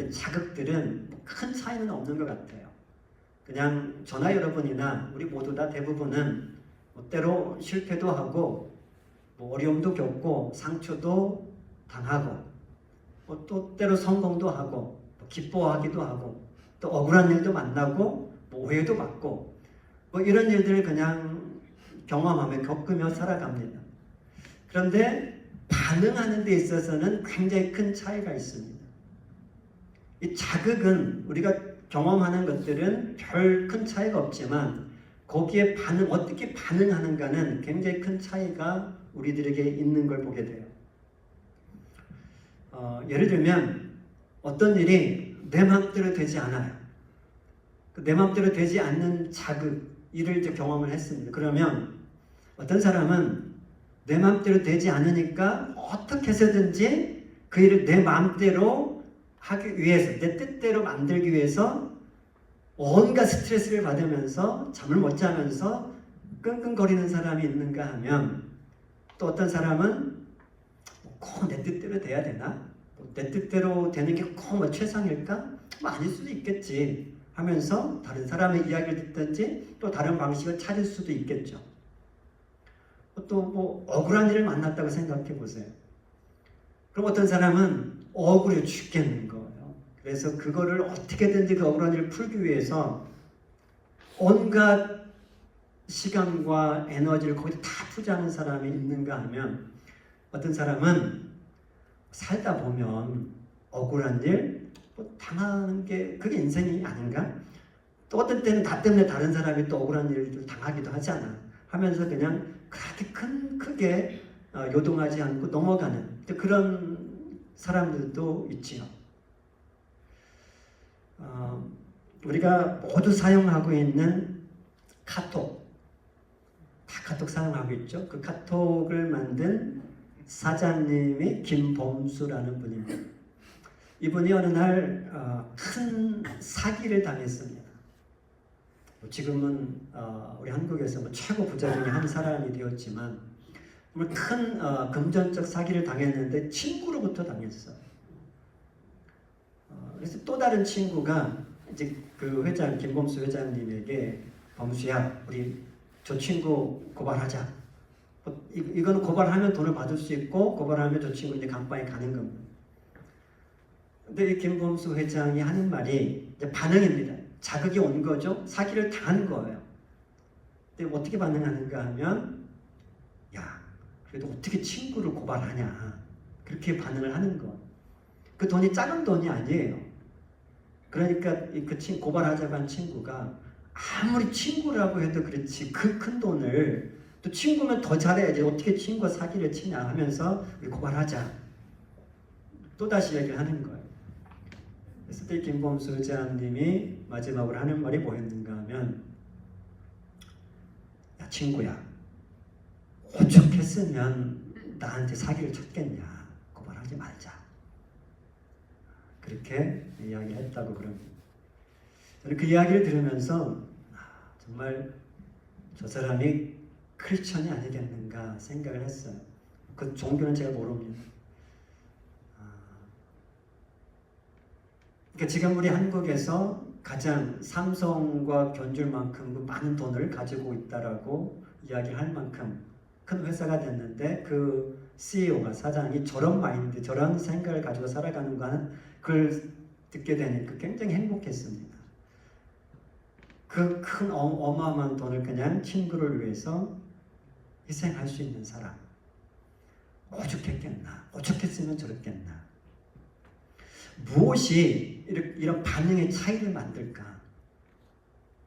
있는 자극들은 큰 차이는 없는 것 같아요. 그냥 저나 여러분이나 우리 모두 다 대부분은 때로 실패도 하고 어려움도 겪고 상처도 당하고 또 때로 성공도 하고 기뻐하기도 하고 또 억울한 일도 만나고 오해도 받고 이런 일들을 그냥 경험하며 겪으며 살아갑니다. 그런데 반응하는 데 있어서는 굉장히 큰 차이가 있습니다. 이 자극은 우리가 경험하는 것들은 별 큰 차이가 없지만 거기에 어떻게 반응하는가는 굉장히 큰 차이가 우리들에게 있는 걸 보게 돼요. 예를 들면 어떤 일이 내 마음대로 되지 않아요. 내 마음대로 되지 않는 자극, 일을 이제 경험을 했습니다. 그러면 어떤 사람은 내 마음대로 되지 않으니까 어떻게 해서든지 그 일을 내 마음대로 하기 위해서, 내 뜻대로 만들기 위해서 온갖 스트레스를 받으면서 잠을 못 자면서 끙끙거리는 사람이 있는가 하면, 또 어떤 사람은 꼭 내 뜻대로 돼야 되나? 내 뜻대로 되는 게 꼭 최상일까? 아닐 수도 있겠지 하면서 다른 사람의 이야기를 듣든지 또 다른 방식을 찾을 수도 있겠죠. 또 억울한 일을 만났다고 생각해 보세요. 그럼 어떤 사람은 억울해 죽겠는 거예요. 그래서 그거를 어떻게든지 그 억울한 일을 풀기 위해서 온갖 시간과 에너지를 거기다 다 투자하는 사람이 있는가 하면, 어떤 사람은 살다 보면 억울한 일 당하는 게 그게 인생이 아닌가? 또 어떤 때는 나 때문에 다른 사람이 또 억울한 일을 당하기도 하잖아 하면서 그냥 그렇게 크게 요동하지 않고 넘어가는 그런 사람들도 있지요. 우리가 모두 사용하고 있는 카톡, 다 카톡 사용하고 있죠. 그 카톡을 만든 사장님이 김범수라는 분입니다. 이분이 어느 날 큰 사기를 당했습니다. 지금은 우리 한국에서 최고 부자 중에 한 사람이 되었지만 큰 금전적 사기를 당했는데 친구로부터 당했어. 그래서 또 다른 친구가 이제 그 회장 김범수 회장님에게, 범수야, 우리 저 친구 고발하자. 이거는 고발하면 돈을 받을 수 있고 고발하면 저 친구 이제 감방에 가는 겁니다. 근데 이 김범수 회장이 하는 말이 이제 반응입니다. 자극이 온 거죠. 사기를 당한 거예요. 근데 어떻게 반응하는가 하면, 야, 그래도 어떻게 친구를 고발하냐, 그렇게 반응을 하는 거. 그 돈이 작은 돈이 아니에요. 그러니까 그 고발하자고 한 친구가 아무리 친구라고 해도 그렇지 그 큰 돈을, 또 친구면 더 잘해야지 어떻게 친구가 사기를 치냐 하면서 우리 고발하자, 또다시 얘기를 하는 거예요. 그래서 때 김범수 회장님이 마지막으로 하는 말이 뭐였는가 하면, 야 친구야, 오죽했으면 나한테 사기를 쳤겠냐, 고발하지 말자, 그렇게 이야기했다고 그럽니다. 저는 그 이야기를 들으면서 정말 저 사람이 크리스천이 아니겠는가 생각을 했어요. 그 종교는 제가 모릅니다. 그러니까 지금 우리 한국에서 가장 삼성과 견줄 만큼 많은 돈을 가지고 있다라고 이야기할 만큼 큰 회사가 됐는데, 그 CEO가, 사장이 저런 마인드, 저런 생각을 가지고 살아가는 거는 그걸 듣게 되니까 굉장히 행복했습니다. 그 큰 어마어마한 돈을 그냥 친구를 위해서 희생할 수 있는 사람, 오죽했겠나, 오죽했으면 저랬겠나. 무엇이 이런 반응의 차이를 만들까?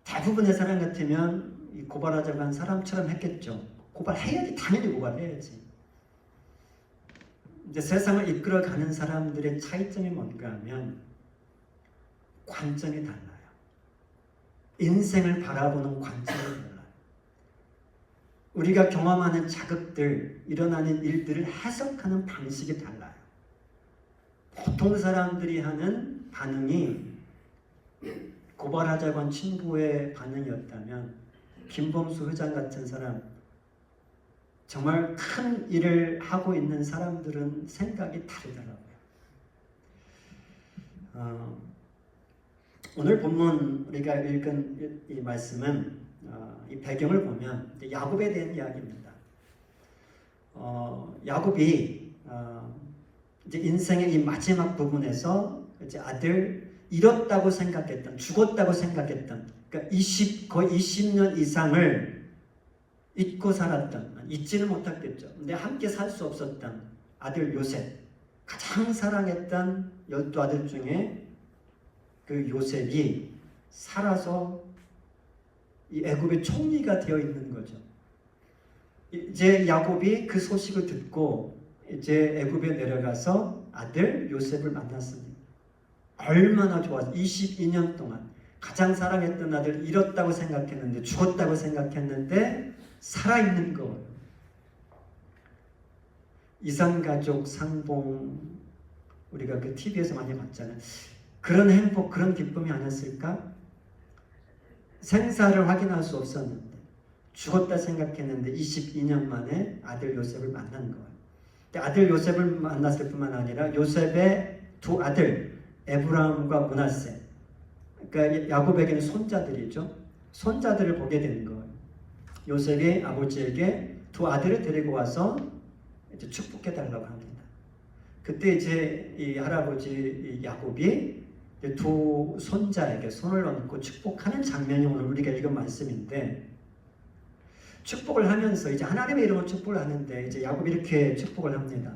대부분의 사람 같으면 고발하자고 한 사람처럼 했겠죠. 고발해야지, 당연히 고발해야지. 이제 세상을 이끌어가는 사람들의 차이점이 뭔가 하면 관점이 달라요. 인생을 바라보는 관점이 달라요. 우리가 경험하는 자극들, 일어나는 일들을 해석하는 방식이 달라요. 보통 사람들이 하는 반응이 고발하자고 한 친구의 반응이었다면, 김범수 회장 같은 사람, 정말 큰 일을 하고 있는 사람들은 생각이 다르더라고요. 오늘 본문 우리가 읽은 이 말씀은 이 배경을 보면 야곱에 대한 이야기입니다. 야곱이 이제 인생의 이 마지막 부분에서 이제 아들 잃었다고 생각했던, 죽었다고 생각했던, 그러니까 거의 20년 이상을 잊고 살았던, 잊지는 못했겠죠. 근데 함께 살 수 없었던 아들 요셉, 가장 사랑했던 12아들 중에 그 요셉이 살아서 이 애굽의 총리가 되어 있는 거죠. 이제 야곱이 그 소식을 듣고 이제 애굽에 내려가서 아들 요셉을 만났습니다. 얼마나 좋았어. 22년 동안 가장 사랑했던 아들 잃었다고 생각했는데, 죽었다고 생각했는데 살아있는 거예요. 이산가족 상봉 우리가 그 TV에서 많이 봤잖아요. 그런 행복, 그런 기쁨이 아니었을까? 생사를 확인할 수 없었는데, 죽었다 생각했는데 22년 만에 아들 요셉을 만난 거예요. 아들 요셉을 만났을 뿐만 아니라 요셉의 두 아들 에브라임과 므낫세, 그러니까 야곱에게는 손자들이죠. 손자들을 보게 되는 거예요. 요셉이 아버지에게 두 아들을 데리고 와서 이제 축복해 달라고 합니다. 그때 이제 이 할아버지 야곱이 두 손자에게 손을 얹고 축복하는 장면이 오늘 우리가 읽은 말씀인데, 축복을 하면서 이제 하나님의 이름으로 축복을 하는데 이제 야곱이 이렇게 축복을 합니다.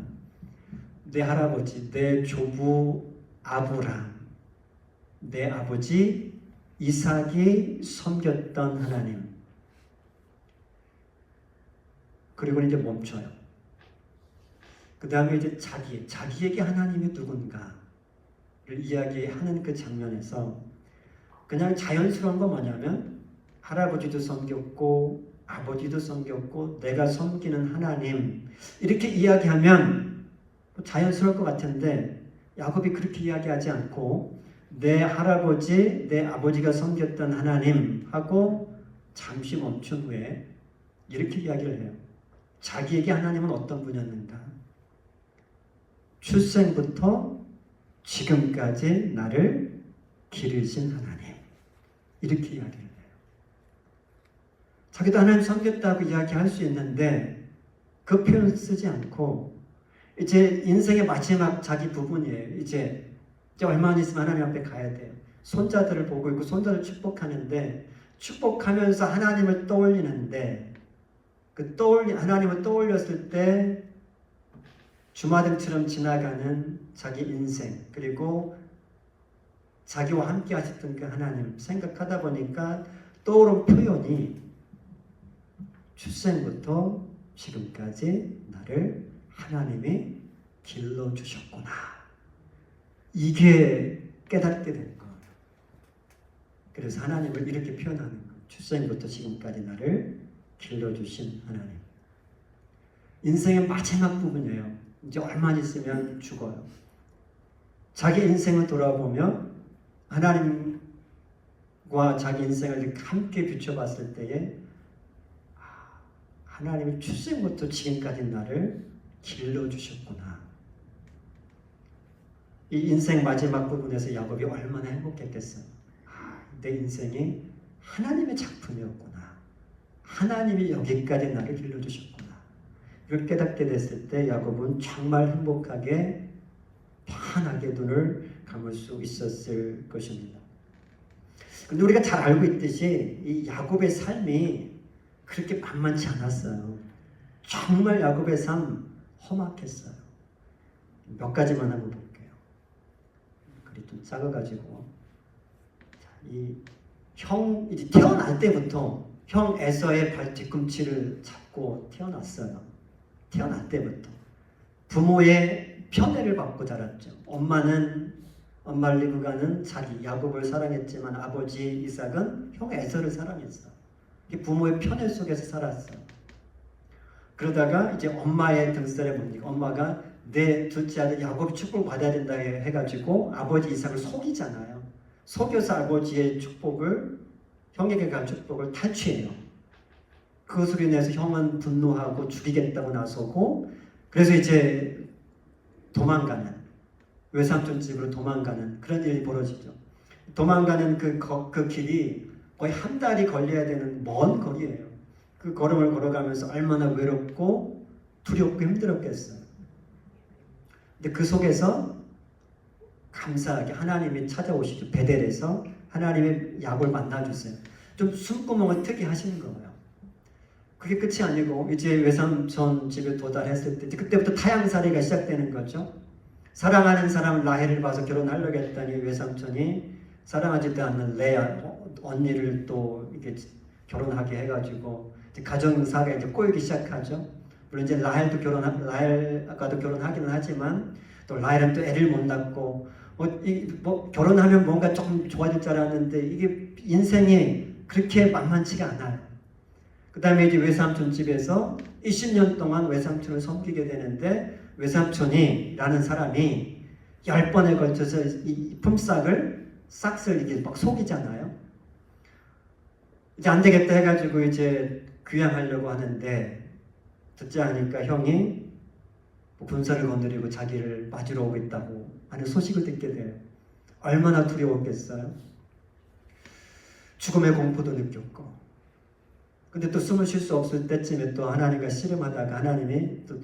내 할아버지, 내 조부 아브람, 내 아버지 이삭이 섬겼던 하나님. 그리고 이제 멈춰요. 그 다음에 이제 자기에게 하나님이 누군가를 이야기하는 그 장면에서 그냥 자연스러운 건 뭐냐면, 할아버지도 섬겼고 아버지도 섬겼고 내가 섬기는 하나님, 이렇게 이야기하면 자연스러울 것 같은데 야곱이 그렇게 이야기하지 않고 내 할아버지, 내 아버지가 섬겼던 하나님 하고 잠시 멈춘 후에 이렇게 이야기를 해요. 자기에게 하나님은 어떤 분이었는가? 출생부터 지금까지 나를 기르신 하나님. 이렇게 이야기를 해요. 자기도 하나님 섬겼다고 이야기할 수 있는데 그 표현을 쓰지 않고 이제 인생의 마지막 자기 부분이에요. 이제 얼마 있으면 하나님 앞에 가야 돼요. 손자들을 보고 있고 손자들 축복하는데, 축복하면서 하나님을 떠올리는데, 하나님을 떠올렸을 때 주마등처럼 지나가는 자기 인생, 그리고 자기와 함께 하셨던 그 하나님 생각하다 보니까 떠오른 표현이 출생부터 지금까지 나를 하나님이 길러주셨구나. 이게 깨닫게 된 거예요. 그래서 하나님을 이렇게 표현하는 거예요. 출생부터 지금까지 나를 길러주신 하나님. 인생의 마지막 부분이에요. 이제 얼마 있으면 죽어요. 자기 인생을 돌아보며 하나님과 자기 인생을 이렇게 함께 비춰봤을 때에 하나님이 출생부터 지금까지 나를 길러주셨구나. 이 인생 마지막 부분에서 야곱이 얼마나 행복했겠어요. 내 인생이 하나님의 작품이었구나. 하나님이 여기까지 나를 길러주셨구나. 이걸 깨닫게 됐을 때 야곱은 정말 행복하게 편하게 눈을 감을 수 있었을 것입니다. 근데 우리가 잘 알고 있듯이 이 야곱의 삶이 그렇게 만만치 않았어요. 정말 야곱의 삶 험악했어요. 몇 가지만 한번 볼게요. 글이 좀 작아가지고, 이제 태어날 때부터 형 에서의 뒤꿈치를 잡고 태어났어요. 태어날 때부터 부모의 편애를 받고 자랐죠. 엄마 리브가는 자기 야곱을 사랑했지만 아버지 이삭은 형 에서를 사랑했어. 부모의 편애 속에서 살았어요. 그러다가 이제 엄마의 등살에 못 이기고, 엄마가 내 둘째 아들 야곱이 축복을 받아야 된다 해가지고 아버지 이삭을 속이잖아요. 속여서 아버지의 축복을, 형에게 간 축복을 탈취해요. 그것으로 인해서 형은 분노하고 죽이겠다고 나서고, 그래서 이제 도망가는, 외삼촌 집으로 도망가는 그런 일이 벌어지죠. 도망가는 그 길이 거의 한 달이 걸려야 되는 먼 거리예요. 그 걸음을 걸어가면서 얼마나 외롭고 두렵고 힘들었겠어요. 근데 그 속에서 감사하게 하나님이 찾아오시죠. 베델에서 하나님의 야곱을 만나주세요. 좀 숨구멍을 트게 하시는 거예요. 그게 끝이 아니고 이제 외삼촌 집에 도달했을 때 그때부터 타향살이가 시작되는 거죠. 사랑하는 사람 라헬을 봐서 결혼하려고 했더니 외삼촌이 사랑하지도 않는 레아 언니를 또 이렇게 결혼하게 해가지고 이제 가정사가 이제 꼬이기 시작하죠. 물론 이제 라헬과도 결혼하기는 하지만 또 라헬은 또 애를 못 낳고 결혼하면 뭔가 조금 좋아질 줄 알았는데 이게 인생이 그렇게 만만치가 않아요. 그 다음에 이제 외삼촌 집에서 20년 동안 외삼촌을 섬기게 되는데 외삼촌이라는 사람이 10번에 걸쳐서 이 싹을 이게 막 속이잖아요. 이제 안 되겠다 해가지고 이제 귀향하려고 하는데 듣지 않으니까 형이 군사를 건드리고 자기를 맞으러 오고 있다고 하는 소식을 듣게 돼요. 얼마나 두려웠겠어요. 죽음의 공포도 느꼈고. 근데 또 숨을 쉴 수 없을 때쯤에 또 하나님과 씨름하다가 하나님이 또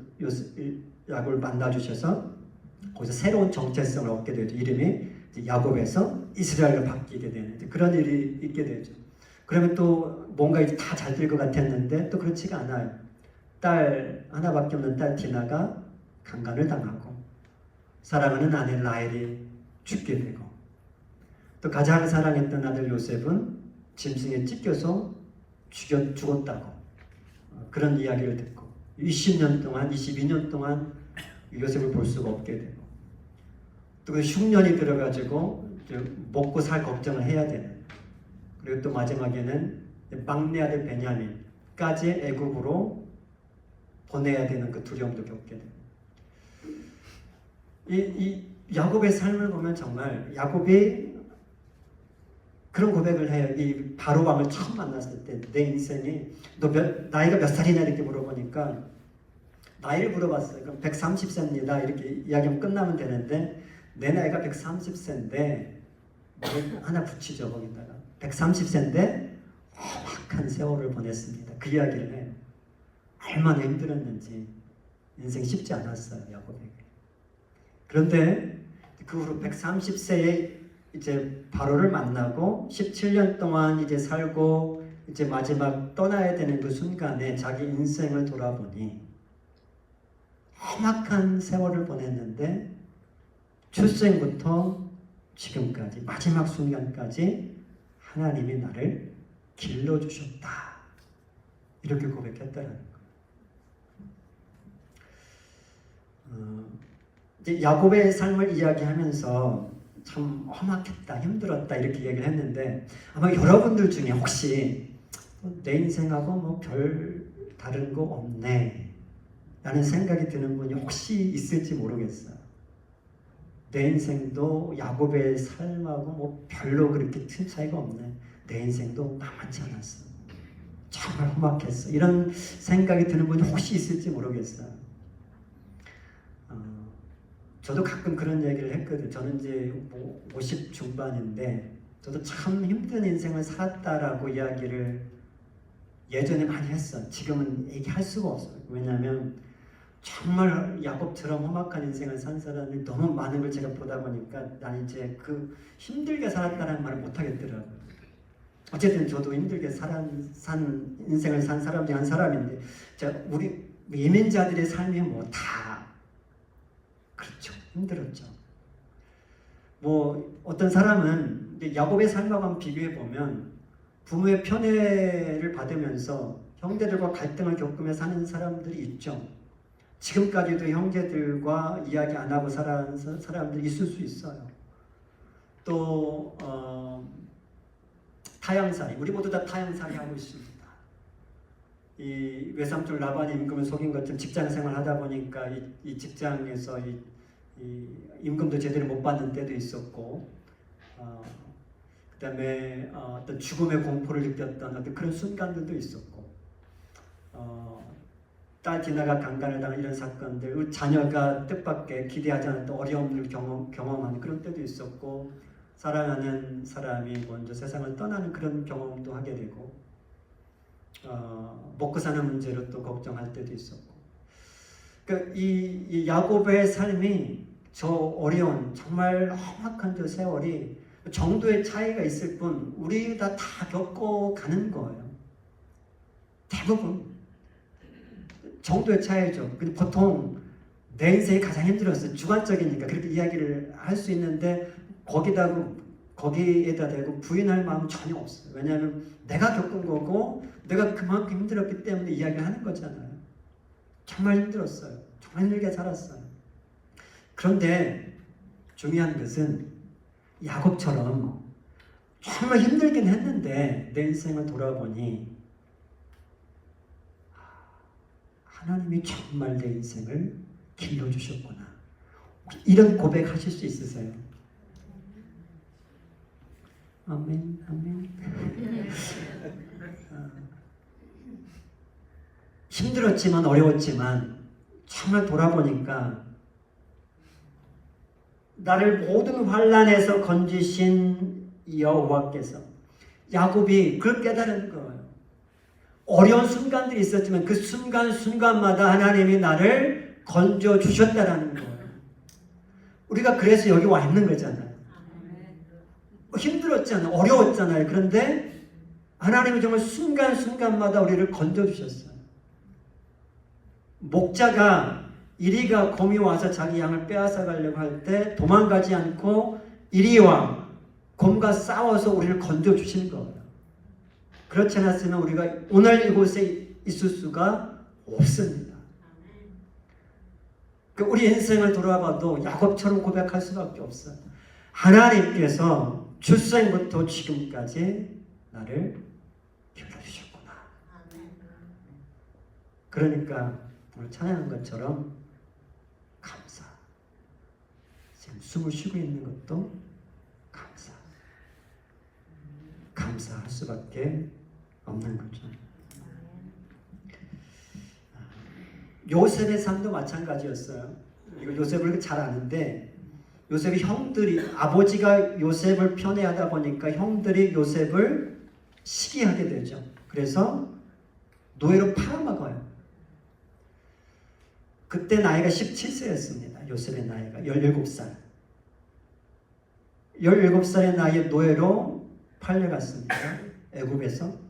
야곱을 만나주셔서 거기서 새로운 정체성을 얻게 되죠. 이름이 야곱에서 이스라엘로 바뀌게 되는 그런 일이 있게 되죠. 그러면 또 뭔가 이제 다 잘 될 것 같았는데 또 그렇지가 않아요. 딸 하나밖에 없는 딸 디나가 강간을 당하고 사랑하는 아내 라헬이 죽게 되고 또 가장 사랑했던 아들 요셉은 짐승에 찢겨서 죽었다고 그런 이야기를 듣고 20년 동안 22년 동안 요셉을 볼 수가 없게 되고 또 흉년이 들어가지고 먹고 살 걱정을 해야 되는 그리고 또 마지막에는 막내 아들 베냐민까지 애굽으로 보내야 되는 그 두려움도 겪게 돼요. 이 야곱의 삶을 보면 정말 야곱이 그런 고백을 해요. 이 바로 왕을 처음 만났을 때 내 인생이 나이가 몇 살이냐 이렇게 물어보니까 나이를 물어봤어요. 그럼 130세입니다. 이렇게 이야기하면 끝나면 되는데 내 나이가 130세인데 하나 붙이죠. 거기다가 130세인데 험악한 세월을 보냈습니다. 그 이야기를 해요. 얼마나 힘들었는지 인생 쉽지 않았어요. 야곱에게. 그런데 그 후로 130세에 이제 바로를 만나고 17년 동안 이제 살고 이제 마지막 떠나야 되는 그 순간에 자기 인생을 돌아보니 험악한 세월을 보냈는데 출생부터 지금까지 마지막 순간까지 하나님이 나를 길러주셨다. 이렇게 고백했다는 거예요. 이제 야곱의 삶을 이야기하면서 참 험악했다, 힘들었다 이렇게 얘기를 했는데 아마 여러분들 중에 혹시 내 인생하고 뭐 별 다른 거 없네 라는 생각이 드는 분이 혹시 있을지 모르겠어요. 내 인생도 야곱의 삶하고 뭐 별로 그렇게 큰 차이가 없네. 내 인생도 만만치 않았어. 정말 험악했어. 이런 생각이 드는 분이 혹시 있을지 모르겠어요. 저도 가끔 그런 얘기를 했거든요. 저는 이제 50 중반인데 저도 참 힘든 인생을 살았다라고 이야기를 예전에 많이 했어요. 지금은 얘기할 수가 없어요. 왜냐하면 정말 야곱처럼 험악한 인생을 산 사람이 너무 많은 걸 제가 보다 보니까 난 이제 그 힘들게 살았다는 말을 못 하겠더라고요. 어쨌든 저도 힘들게 산 인생을 산 사람 중 한 사람인데 우리 이민자들의 삶이 뭐 다 그렇죠. 힘들었죠. 뭐 어떤 사람은 야곱의 삶하고 한번 비교해 보면 부모의 편애를 받으면서 형제들과 갈등을 겪으며 사는 사람들이 있죠. 지금까지도 형제들과 이야기 안 하고 살아가는 사람들이 있을 수 있어요. 또 타향살이, 우리 모두 다 타향살이 하고 있습니다. 이 외삼촌 라반이 임금을 속인 것처럼 직장 생활 하다 보니까 이 직장에서 이 임금도 제대로 못 받는 때도 있었고, 그 다음에 어떤 죽음의 공포를 느꼈던 어떤 그런 순간들도 있었고, 딸 디나가 강간을 당한 이런 사건들, 자녀가 뜻밖의 기대하지 않았던 어려움을 경험하는 그런 때도 있었고, 사랑하는 사람이 먼저 세상을 떠나는 그런 경험도 하게 되고, 먹고 사는 문제로 또 걱정할 때도 있었고, 그러니까 이 야곱의 삶이 저 어려운 정말 험악한 저 세월이 정도의 차이가 있을 뿐 우리가 다 겪어가는 거예요. 대부분 정도의 차이죠. 근데 보통 내 인생이 가장 힘들었어요. 주관적이니까 그렇게 이야기를 할 수 있는데 거기에다 대고 부인할 마음은 전혀 없어요. 왜냐하면 내가 겪은 거고 내가 그만큼 힘들었기 때문에 이야기를 하는 거잖아요. 정말 힘들었어요. 정말 힘들게 살았어요. 그런데 중요한 것은 야곱처럼 정말 힘들긴 했는데 내 인생을 돌아보니 하나님이 정말 내 인생을 길러주셨구나. 이런 고백하실 수 있으세요? 아멘, 아멘. 힘들었지만 어려웠지만 정말 돌아보니까 나를 모든 환난에서 건지신 여호와께서, 야곱이 그걸 깨달은 거예요. 어려운 순간들이 있었지만 그 순간순간마다 하나님이 나를 건져주셨다라는 거예요. 우리가 그래서 여기 와 있는 거잖아요. 힘들었잖아요. 어려웠잖아요. 그런데 하나님이 정말 순간순간마다 우리를 건져주셨어요. 목자가 이리가 곰이 와서 자기 양을 빼앗아 가려고 할 때 도망가지 않고 이리와 곰과 싸워서 우리를 건져주신 거예요. 그렇지 않았으면 우리가 오늘 이곳에 있을 수가 없습니다. 우리 인생을 돌아봐도 야곱처럼 고백할 수밖에 없어요. 하나님께서 출생부터 지금까지 나를 길러주셨구나. 그러니까 오늘 찬양한 것처럼 감사. 지금 숨을 쉬고 있는 것도 감사. 감사할 수밖에 없는 거죠. 요셉의 삶도 마찬가지였어요. 이거 요셉을 잘 아는데, 요셉의 형들이, 아버지가 요셉을 편애하다 보니까 형들이 요셉을 시기하게 되죠. 그래서 노예로 팔아먹어요. 그때 나이가 17세였습니다. 요셉의 나이가 17살. 17살의 나이에 노예로 팔려갔습니다. 애굽에서.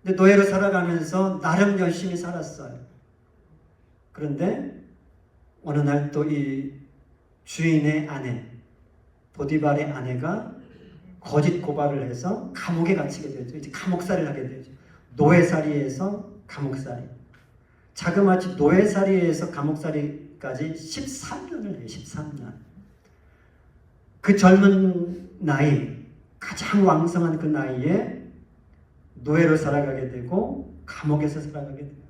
근데 노예로 살아가면서 나름 열심히 살았어요. 그런데 어느 날 또 이 주인의 아내, 보디발의 아내가 거짓 고발을 해서 감옥에 갇히게 되죠. 이제 감옥살이를 하게 되죠. 노예살이에서 감옥살이. 자그마치 노예살이에서 감옥살이까지 13년을 해요. 13년. 그 젊은 나이, 가장 왕성한 그 나이에 노예로 살아가게 되고 감옥에서 살아가게 돼요.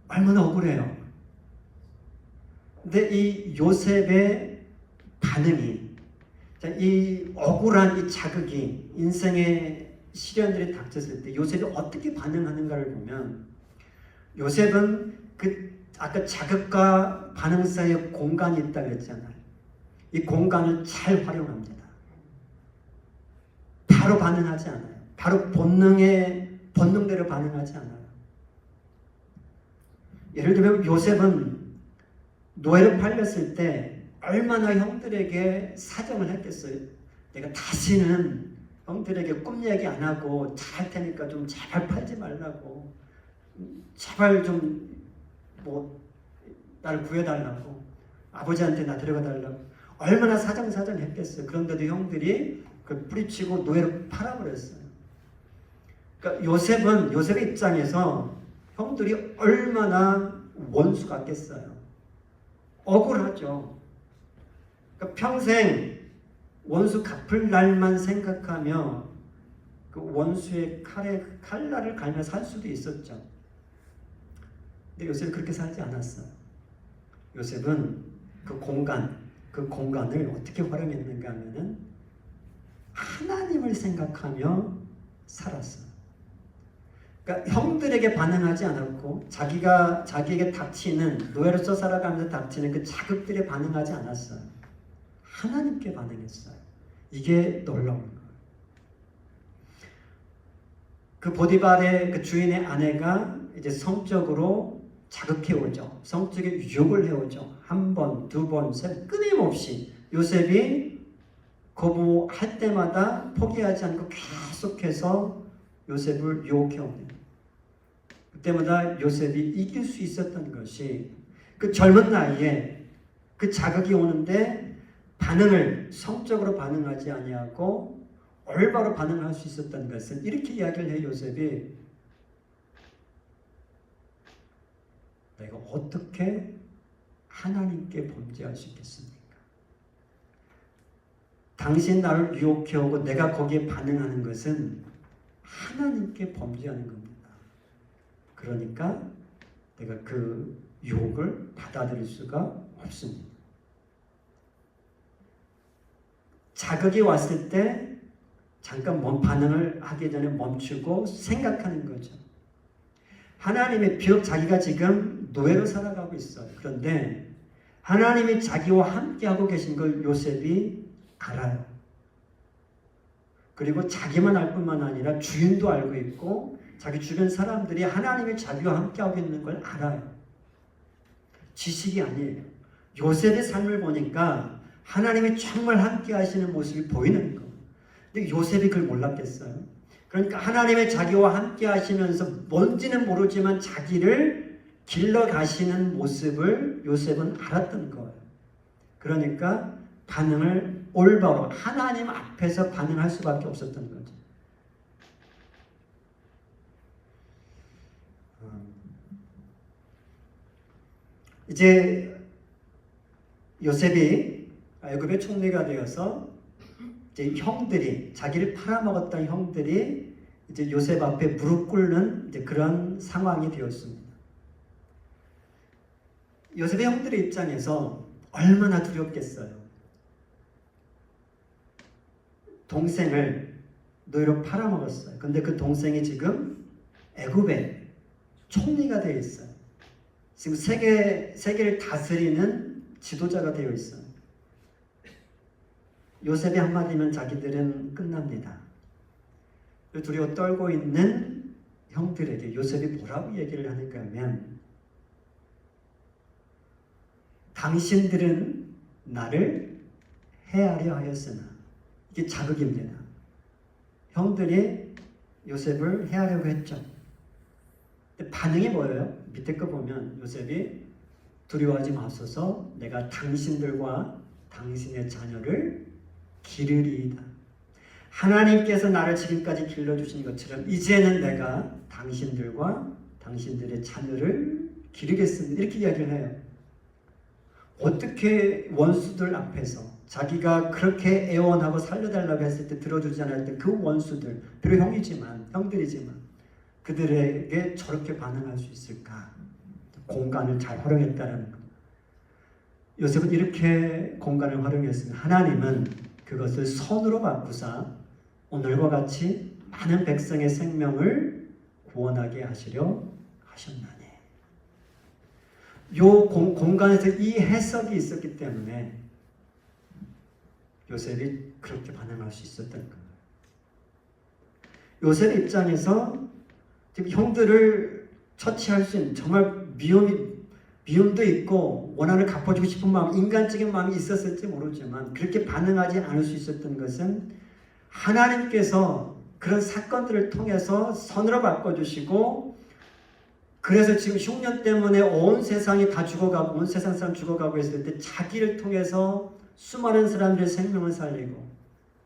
얼마나 억울해요. 근데 이 요셉의 반응이, 이 억울한 이 자극이, 인생의 시련들이 닥쳤을 때 요셉이 어떻게 반응하는가를 보면, 요셉은 아까 자극과 반응 사이에 공간이 있다고 했잖아요. 이 공간을 잘 활용합니다. 바로 반응하지 않아요. 바로 본능대로 반응하지 않아요. 예를 들면 요셉은 노예로 팔렸을 때 얼마나 형들에게 사정을 했겠어요. 내가 다시는 형들에게 꿈 얘기 안 하고 잘할 테니까 좀 제발 팔지 말라고, 제발 좀 나를 구해달라고, 아버지한테 나 데려가달라고 얼마나 사정했겠어요. 그런데도 형들이 그걸 뿌리치고 노예로 팔아버렸어요. 그러니까 요셉의 입장에서 형들이 얼마나 원수 같겠어요. 억울하죠. 그러니까 평생 원수 갚을 날만 생각하며 그 원수의 칼날을 갈며 살 수도 있었죠. 근데 요셉은 그렇게 살지 않았어요. 요셉은 그 공간을 어떻게 활용했는가 하면은 하나님을 생각하며 살았어요. 그러니까 형들에게 반응하지 않았고 자기에게 닥치는 노예로서 살아가면서 닥치는 그 자극들에 반응하지 않았어요. 하나님께 반응했어요. 이게 놀라운 거예요. 그 보디발의 그 주인의 아내가 이제 성적으로 자극해오죠. 성적인 유혹을 해오죠. 한 번, 두 번, 세 번, 끊임없이 요셉이 거부할 때마다 포기하지 않고 계속해서 요셉을 유혹해옵니다. 그때마다 요셉이 이길 수 있었던 것이 그 젊은 나이에 그 자극이 오는데 반응을 성적으로 반응하지 아니하고 올바로 반응할 수 있었던 것은 이렇게 이야기를 해 요셉이 내가 어떻게 하나님께 범죄할 수 있겠습니까? 당신 나를 유혹해오고 내가 거기에 반응하는 것은 하나님께 범죄하는 겁니다. 그러니까 내가 그 유혹을 받아들일 수가 없습니다. 자극이 왔을 때 잠깐 반응을 하기 전에 멈추고 생각하는 거죠. 하나님의 비록 자기가 지금 노예로 살아가고 있어요. 그런데 하나님이 자기와 함께하고 계신 걸 요셉이 알아요. 그리고 자기만 알 뿐만 아니라 주인도 알고 있고 자기 주변 사람들이 하나님이 자기와 함께하고 있는 걸 알아요. 지식이 아니에요. 요셉의 삶을 보니까 하나님이 정말 함께하시는 모습이 보이는 거예요. 근데 요셉이 그걸 몰랐겠어요. 그러니까 하나님의 자기와 함께하시면서 뭔지는 모르지만 자기를 길러가시는 모습을 요셉은 알았던 거예요. 그러니까 반응을 올바로 하나님 앞에서 반응할 수밖에 없었던 거죠. 이제 요셉이 애굽의 총리가 되어서 이제 형들이 자기를 팔아먹었던 형들이 이제 요셉 앞에 무릎 꿇는 이제 그런 상황이 되었습니다. 요셉의 형들의 입장에서 얼마나 두렵겠어요. 동생을 노예로 팔아먹었어요. 근데 그 동생이 지금 애굽의 총리가 되어 있어요. 지금 세계를 다스리는 지도자가 되어 있어요. 요셉이 한마디면 자기들은 끝납니다. 두려워 떨고 있는 형들에게 요셉이 뭐라고 얘기를 하는가 하면 당신들은 나를 해하려 하였으나 이게 자극입니다. 형들이 요셉을 해하려고 했죠. 근데 반응이 뭐예요? 밑에 거 보면 요셉이 두려워하지 마소서 내가 당신들과 당신의 자녀를 기르리이다. 하나님께서 나를 지금까지 길러주신 것처럼 이제는 내가 당신들과 당신들의 자녀를 기르겠습니다. 이렇게 이야기를 해요. 어떻게 원수들 앞에서 자기가 그렇게 애원하고 살려달라고 했을 때 들어주지 않았을 때 그 원수들, 비록 형들이지만 그들에게 저렇게 반응할 수 있을까? 공간을 잘 활용했다는 것. 요셉은 이렇게 공간을 활용했으면 하나님은 그것을 선으로 바꾸사 오늘과 같이 많은 백성의 생명을 구원하게 하시려 하셨나니. 요 공간에서 이 해석이 있었기 때문에 요셉이 그렇게 반응할 수 있었던 거예요. 요셉 입장에서 지금 형들을 처치할 수 있는 정말 미움도 있고 원한을 갚아주고 싶은 마음, 인간적인 마음이 있었을지 모르지만 그렇게 반응하지 않을 수 있었던 것은 하나님께서 그런 사건들을 통해서 선으로 바꿔주시고 그래서 지금 흉년 때문에 온 세상이 다 죽어가고 온 세상 사람 죽어가고 있을 때 자기를 통해서 수많은 사람들의 생명을 살리고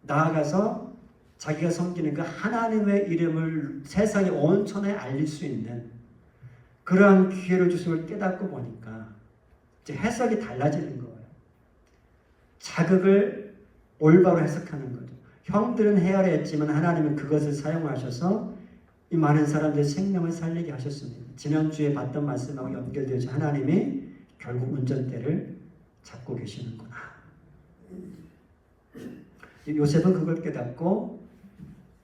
나아가서 자기가 섬기는 그 하나님의 이름을 세상의 온 천하에 알릴 수 있는 그러한 기회를 주심을 깨닫고 보니까 이제 해석이 달라지는 거예요. 자극을 올바로 해석하는 거죠. 형들은 헤아려 했지만 하나님은 그것을 사용하셔서 이 많은 사람들의 생명을 살리게 하셨습니다. 지난주에 봤던 말씀하고 연결되어서 하나님이 결국 운전대를 잡고 계시는구나. 요셉은 그걸 깨닫고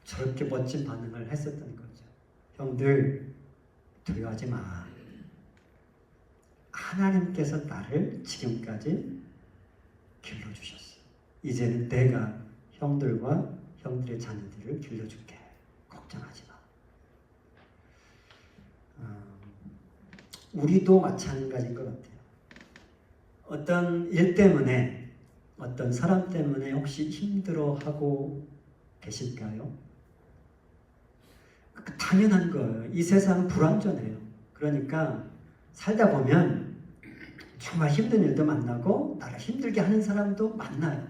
저렇게 멋진 반응을 했었던 거죠. 형들 두려워하지 마. 하나님께서 나를 지금까지 길러주셨어. 이제는 내가 형들과 형들의 자녀들을 길러줄게. 걱정하지 마. 우리도 마찬가지인 것 같아요. 어떤 일 때문에, 어떤 사람 때문에 혹시 힘들어하고 계실까요? 당연한 거예요. 이 세상은 불완전해요. 그러니까 살다 보면 정말 힘든 일도 만나고 나를 힘들게 하는 사람도 만나요.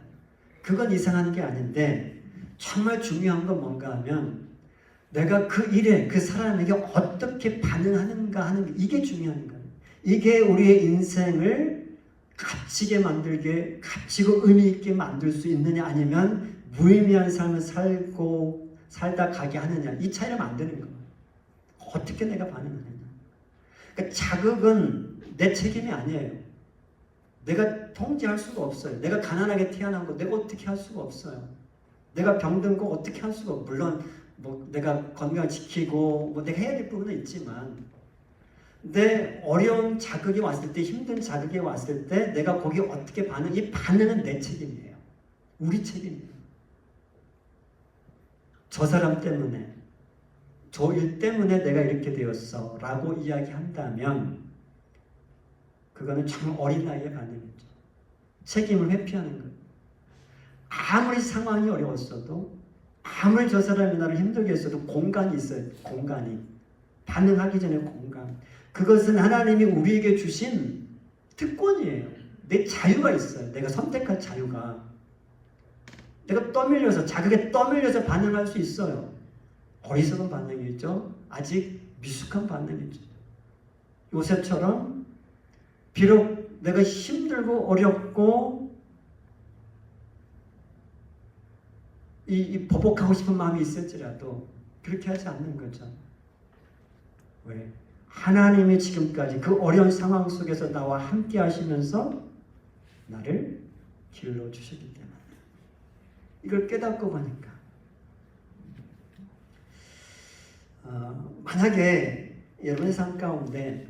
그건 이상한 게 아닌데 정말 중요한 건 뭔가 하면 내가 그 일에 그 사람에게 어떻게 반응하는가 하는 게 이게 중요한 거예요. 이게 우리의 인생을 값지게 만들게, 값지고 의미 있게 만들 수 있느냐 아니면 무의미한 삶을 살다 가게 하느냐, 이 차이를 만드는 거예요. 어떻게 내가 반응하느냐. 그러니까 자극은 내 책임이 아니에요. 내가 통제할 수가 없어요. 내가 가난하게 태어난 거 내가 어떻게 할 수가 없어요. 내가 병든 거 어떻게 할 수가 없어요. 물론 뭐 내가 건강 지키고 뭐 내가 해야 될 부분은 있지만 내 어려운 자극이 왔을 때, 힘든 자극이 왔을 때 내가 거기에 어떻게 이 반응은 내 책임이에요. 우리 책임이에요. 저 사람 때문에, 저 일 때문에 내가 이렇게 되었어 라고 이야기한다면 그거는 참 어린 나이의 반응이죠. 책임을 회피하는 거예요. 아무리 상황이 어려웠어도, 아무리 저 사람이 나를 힘들게 했어도 공간이 있어요. 공간이. 반응하기 전에 공간. 그것은 하나님이 우리에게 주신 특권이에요. 내 자유가 있어요. 내가 선택할 자유가. 내가 떠밀려서, 자극에 떠밀려서 반응할 수 있어요. 어리석은 반응이죠. 아직 미숙한 반응이죠. 요셉처럼 비록 내가 힘들고 어렵고 이 보복하고 싶은 마음이 있을지라도 그렇게 하지 않는 거죠. 왜? 하나님이 지금까지 그 어려운 상황 속에서 나와 함께 하시면서 나를 길러주시기 때문에 이걸 깨닫고 보니까 만약에 여러분의 삶 가운데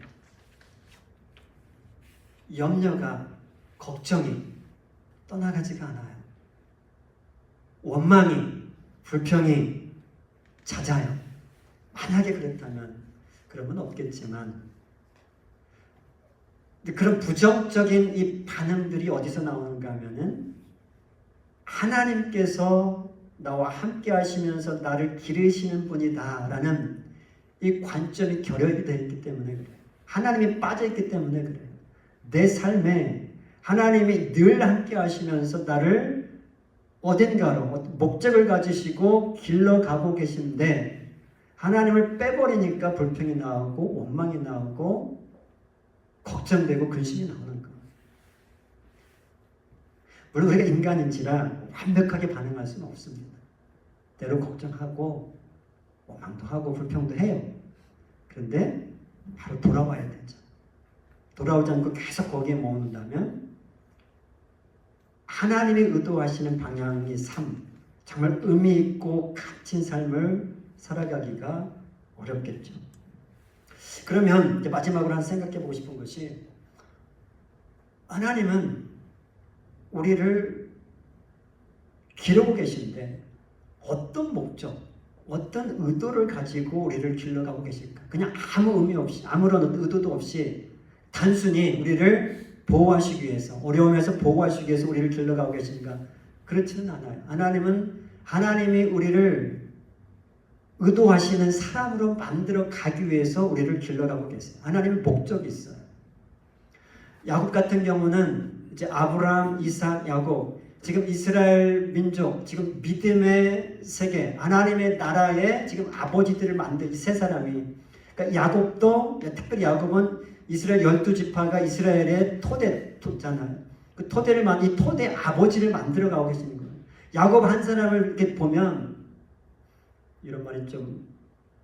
염려가, 걱정이 떠나가지가 않아요. 원망이, 불평이 잦아요. 만약에 그렇다면 그러면 없겠지만 그런 부정적인 이 반응들이 어디서 나오는가 하면은 하나님께서 나와 함께 하시면서 나를 기르시는 분이다 라는 이 관점이 결여되어 있기 때문에 그래요. 하나님이 빠져있기 때문에 그래요. 내 삶에 하나님이 늘 함께 하시면서 나를 어딘가로 목적을 가지시고 길러가고 계신데 하나님을 빼버리니까 불평이 나오고 원망이 나오고 걱정되고 근심이 나오는 거예요. 물론 우리가 인간인지라 완벽하게 반응할 수는 없습니다. 때로 걱정하고 원망도 하고 불평도 해요. 그런데 바로 돌아와야 되죠. 돌아오지 않고 계속 거기에 머문다면 하나님이 의도하시는 방향의 삶, 정말 의미 있고 값진 삶을 살아가기가 어렵겠죠. 그러면 이제 마지막으로 생각해 보고 싶은 것이 하나님은 우리를 기르고 계신데 어떤 목적, 어떤 의도를 가지고 우리를 길러가고 계실까? 그냥 아무 의미 없이, 아무런 의도도 없이 단순히 우리를 보호하시기 위해서, 어려움에서 보호하시기 위해서 우리를 길러가고 계신가? 그렇지는 않아요. 하나님이 우리를 의도하시는 사람으로 만들어 가기 위해서 우리를 길러가고 계세요. 하나님의 목적이 있어요. 야곱 같은 경우는 이제 아브라함, 이삭, 야곱, 지금 이스라엘 민족, 지금 믿음의 세계, 하나님의 나라의 지금 아버지들을 만든 이 세 사람이, 그러니까 야곱도, 특별히 야곱은 이스라엘 12지파가 이스라엘의 토대잖아요. 그 토대를 이 토대 아버지를 만들어 가고 계시는 거예요. 야곱 한 사람을 이렇게 보면 이런 말이 좀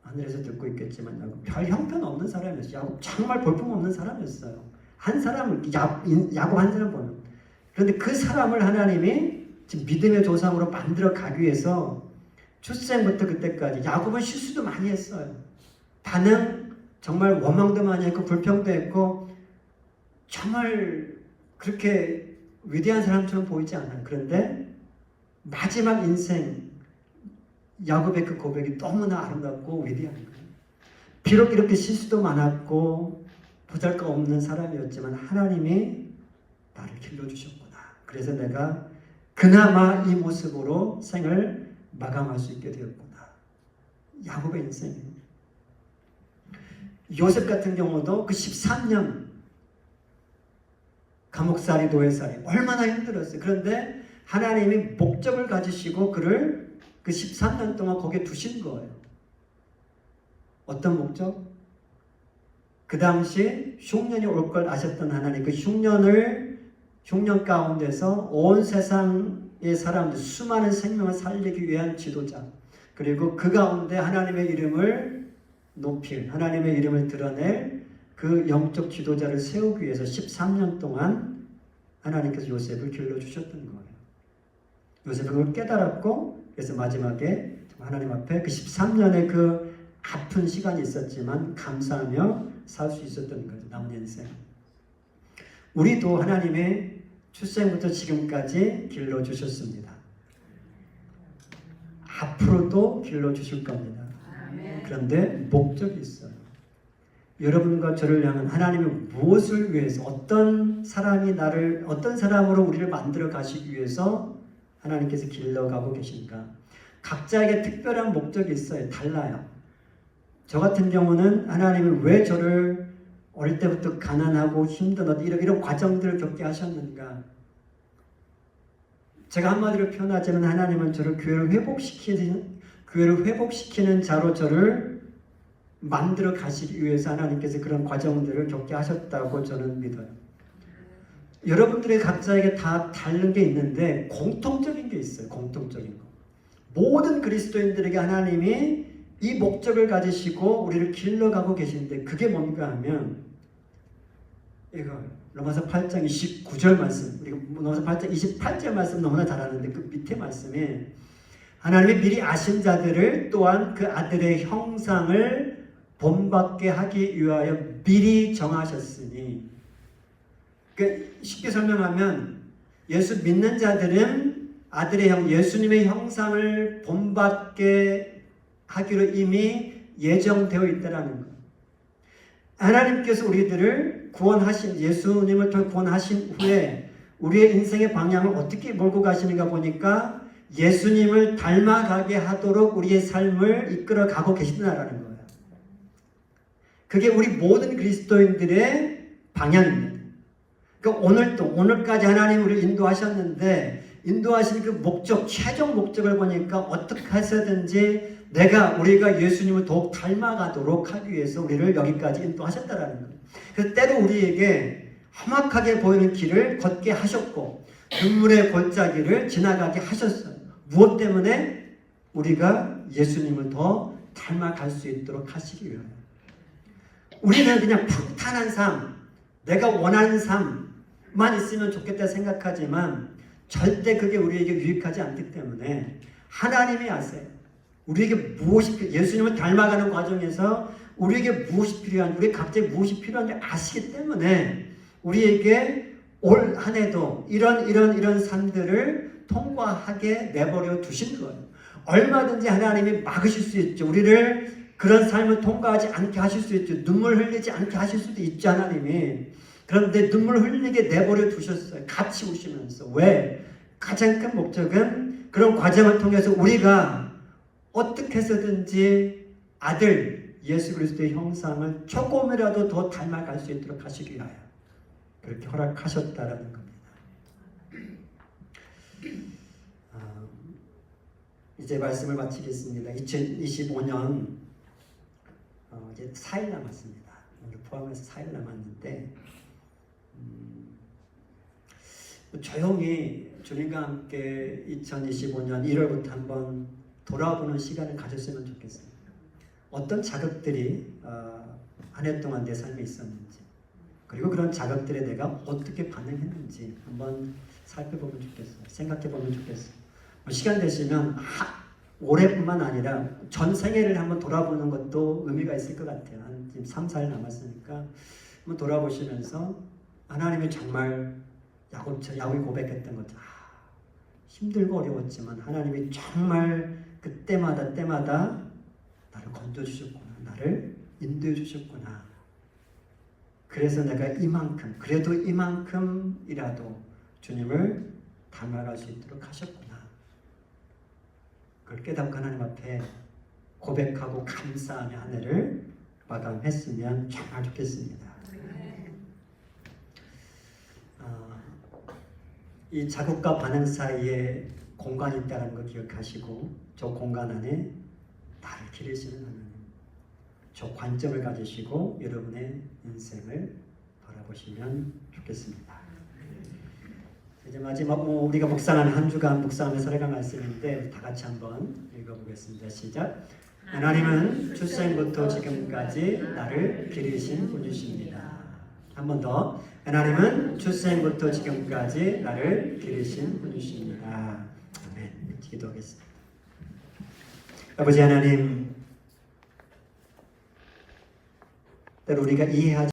하늘에서 듣고 있겠지만 야곱 별 형편없는 사람이었어요. 야곱 정말 볼품없는 사람이었어요. 한 사람을 야곱 한 사람 보면, 그런데 그 사람을 하나님이 지금 믿음의 조상으로 만들어 가기 위해서 출생부터 그때까지 야곱은 실수도 많이 했어요. 반응 정말 원망도 많이 했고 불평도 했고 정말 그렇게 위대한 사람처럼 보이지 않아요. 그런데 마지막 인생 야곱의 그 고백이 너무나 아름답고 위대한 거예요. 비록 이렇게 실수도 많았고 보잘것없는 사람이었지만 하나님이 나를 길러주셨구나. 그래서 내가 그나마 이 모습으로 생을 마감할 수 있게 되었구나. 야곱의 인생이에요. 요셉 같은 경우도 그 13년 감옥살이 노예살이 얼마나 힘들었어요. 그런데 하나님이 목적을 가지시고 그를 그 13년 동안 거기에 두신 거예요. 어떤 목적? 그 당시 흉년이 올 걸 아셨던 하나님, 그 흉년 가운데서 온 세상의 사람들, 수많은 생명을 살리기 위한 지도자, 그리고 그 가운데 하나님의 이름을 높일, 하나님의 이름을 드러낼 그 영적 지도자를 세우기 위해서 13년 동안 하나님께서 요셉을 길러주셨던 거예요. 요셉은 그걸 깨달았고, 그래서 마지막에 하나님 앞에 그 13년의 그 아픈 시간이 있었지만 감사하며 살 수 있었던 거죠. 남은 인생. 우리도 하나님의 출생부터 지금까지 길러주셨습니다. 앞으로도 길러주실 겁니다. 그런데 목적이 있어요. 여러분과 저를 향한 하나님이 무엇을 위해서, 어떤 사람으로 우리를 만들어 가시기 위해서 하나님께서 길러가고 계신가? 각자에게 특별한 목적이 있어요. 달라요. 저 같은 경우는 하나님이 왜 저를 어릴 때부터 가난하고 힘든 이런 과정들을 겪게 하셨는가? 제가 한마디로 표현하자면 하나님은 저를 교회를 회복시키는 자로 저를 만들어 가시기 위해서 하나님께서 그런 과정들을 겪게 하셨다고 저는 믿어요. 여러분들의 각자에게 다 다른 게 있는데 공통적인 게 있어요. 공통적인 거. 모든 그리스도인들에게 하나님이 이 목적을 가지시고 우리를 길러가고 계신데 그게 뭔가 하면 이거 로마서 8장 29절 말씀, 우리가 로마서 8장 28절 말씀 너무나 잘 아는데 그 밑에 말씀에 하나님이 미리 아신 자들을 또한 그 아들의 형상을 본받게 하기 위하여 미리 정하셨으니, 그러니까 쉽게 설명하면 예수 믿는 자들은 예수님의 형상을 본받게 하기로 이미 예정되어 있다라는 것. 하나님께서 우리들을 예수님을 통해 구원하신 후에 우리의 인생의 방향을 어떻게 몰고 가시는가 보니까 예수님을 닮아가게 하도록 우리의 삶을 이끌어 가고 계시다라는 거예요. 그게 우리 모든 그리스도인들의 방향입니다. 그러니까 오늘까지 하나님 우리를 인도하셨는데 인도하신 그 목적, 최종 목적을 보니까 어떻게 해서든지 우리가 예수님을 더욱 닮아가도록 하기 위해서 우리를 여기까지 인도하셨다라는 거예요. 그래서 때로 우리에게 험악하게 보이는 길을 걷게 하셨고 눈물의 골짜기를 지나가게 하셨어요. 무엇 때문에? 우리가 예수님을 더 닮아갈 수 있도록 하시기 위하여. 우리는 그냥 평탄한 삶, 내가 원하는 삶만 있으면 좋겠다 생각하지만 절대 그게 우리에게 유익하지 않기 때문에 하나님이 아세요. 우리에게 예수님을 닮아가는 과정에서 우리에게 무엇이 필요한지, 우리 각자에 무엇이 필요한지 아시기 때문에 우리에게 올 한 해도 이런 삶들을 통과하게 내버려 두신 거예요. 얼마든지 하나님이 막으실 수 있죠. 우리를 그런 삶을 통과하지 않게 하실 수 있죠. 눈물 흘리지 않게 하실 수도 있죠, 하나님이. 그런데 눈물 흘리게 내버려 두셨어요. 같이 우시면서. 왜? 가장 큰 목적은 그런 과정을 통해서 우리가 어떻게 해서든지 아들 예수 그리스도의 형상을 조금이라도 더 닮아갈 수 있도록 하시기 위하여 그렇게 허락하셨다라는 겁니다. 이제 말씀을 마치겠습니다. 2025년 이제 4일 남았습니다. 오늘 포함해서 4일 남았는데 조용히 주님과 함께 2025년 1월부터 한번 돌아보는 시간을 가졌으면 좋겠습니다. 어떤 자극들이 한 해 동안 내 삶에 있었는지, 그리고 그런 자극들에 내가 어떻게 반응했는지 한번 살펴보면 좋겠어요. 생각해보면 좋겠어요. 시간 되시면 올해뿐만 아니라 전 생애를 한번 돌아보는 것도 의미가 있을 것 같아요. 한 지금 3, 4일 남았으니까 한번 돌아보시면서 하나님이 정말 야곱이 고백했던 것들, 힘들고 어려웠지만 하나님이 정말 그때마다 나를 건져주셨구나, 나를 인도해 주셨구나. 그래서 내가 그래도 이만큼이라도 주님을 닮아갈 수 있도록 하셨구나. 그걸 깨닫고 하나님 앞에 고백하고 감사하며 한 해를 마감했으면 정말 좋겠습니다. 이 자극과 반응 사이에 공간이 있다는 거 기억하시고 저 공간 안에 나를 기르시는 하나님, 저 관점을 가지시고 여러분의 인생을 바라보시면 좋겠습니다. 이제 마지막 우리가 묵상하는 한 주간 묵상하는 설해가 말씀인데 다 같이 한번 읽어보겠습니다. 시작. 하나님은 출생부터 지금까지 나를 기르신 분이십니다. 한 번 더. 하나님은 출생부터 지금까지 나를 기르신 분이십니다. 아멘. 기도하겠습니다. 아버지 하나님, 때로 우리가 이해하지